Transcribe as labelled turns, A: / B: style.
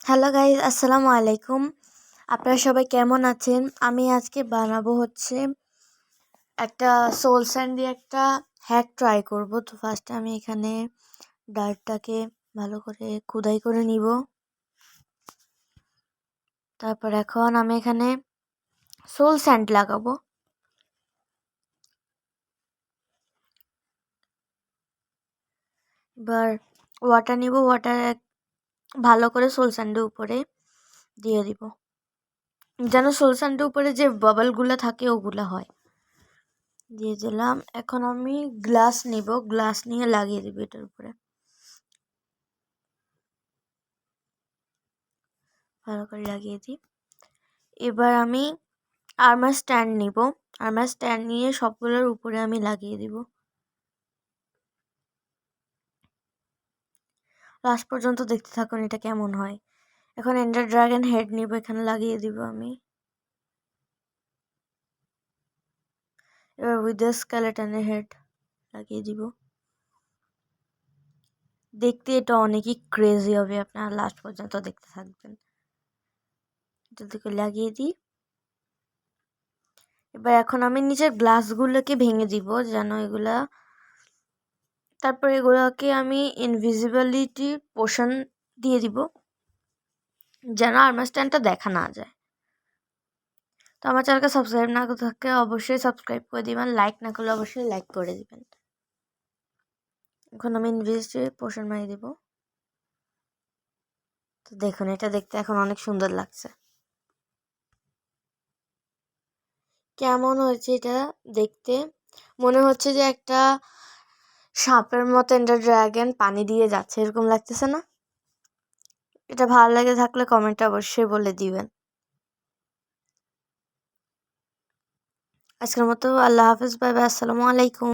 A: Hello guys, আসসালামু আলাইকুম। আপনারা সবাই কেমন আছেন? আমি আজকে বানাবো হচ্ছে একটা সোল স্যান্ড দিয়ে একটা হ্যাক ট্রাই করব। তো ফার্স্টে আমি এখানে ডালটাকে ভালো করে খোদাই করে নিব। তারপর এখন আমি এখানে সোল স্যান্ড লাগাবো। এবার ওয়াটার নিব, ওয়াটার ভালো করে সোল স্যান্ডের উপরে দিয়ে দিব, যেন সোল স্যান্ডের উপরে যে বাবলগুলো থাকে ওগুলো হয়। দিয়ে দিলাম। এখন আমি গ্লাস নিব, গ্লাস নিয়ে লাগিয়ে দিব এটার উপরে ভালো করে লাগিয়ে দিই। এবার আমি আর্মার স্ট্যান্ড নিব, আর্মার স্ট্যান্ড নিয়ে সবগুলোর উপরে আমি লাগিয়ে দিব। লাস্ট পর্যন্ত দেখতে থাকুন এটা কেমন হয়। এখন এন্ডার ড্রাগন হেড নিব, এখানে লাগিয়ে দিব আমি। এবার উইথ দ্য স্কেলেটনের হেড লাগিয়ে দিব। দেখতে এটা অনেকই ক্রেজি হবে, আপনারা লাস্ট পর্যন্ত দেখতে থাকবেন। জলদি করে লাগিয়ে দিই। এবার এখন আমি নিচের গ্লাসগুলোকে ভেঙে দিব যেন এগুলা, তারপর এগুলোকে আমি ইনভিজিবিলিটি পোশন দিয়ে দিব যেন আর্মার স্ট্যান্ডটা দেখা না যায়। তো আমার চ্যানেলকে সাবস্ক্রাইব না করে থাকে অবশ্যই সাবস্ক্রাইব করে দিবেন, লাইক না করলে অবশ্যই লাইক করে দিবেন। এখন আমি ইনভিজিবিলিটি পোশন মারিয়ে দিব। তো দেখুন এটা দেখতে এখন অনেক সুন্দর লাগছে। কেমন হয়েছে এটা দেখতে? মনে হচ্ছে যে একটা সাপের মতো এন্ডার ড্রাগন পানি দিয়ে যাচ্ছে, এরকম লাগতেছে না? এটা ভালো লাগে থাকলে কমেন্টে অবশ্যই বলে দিবেন। আজকের মতো আল্লাহ হাফিজ, বাই বাই, আসসালামু আলাইকুম।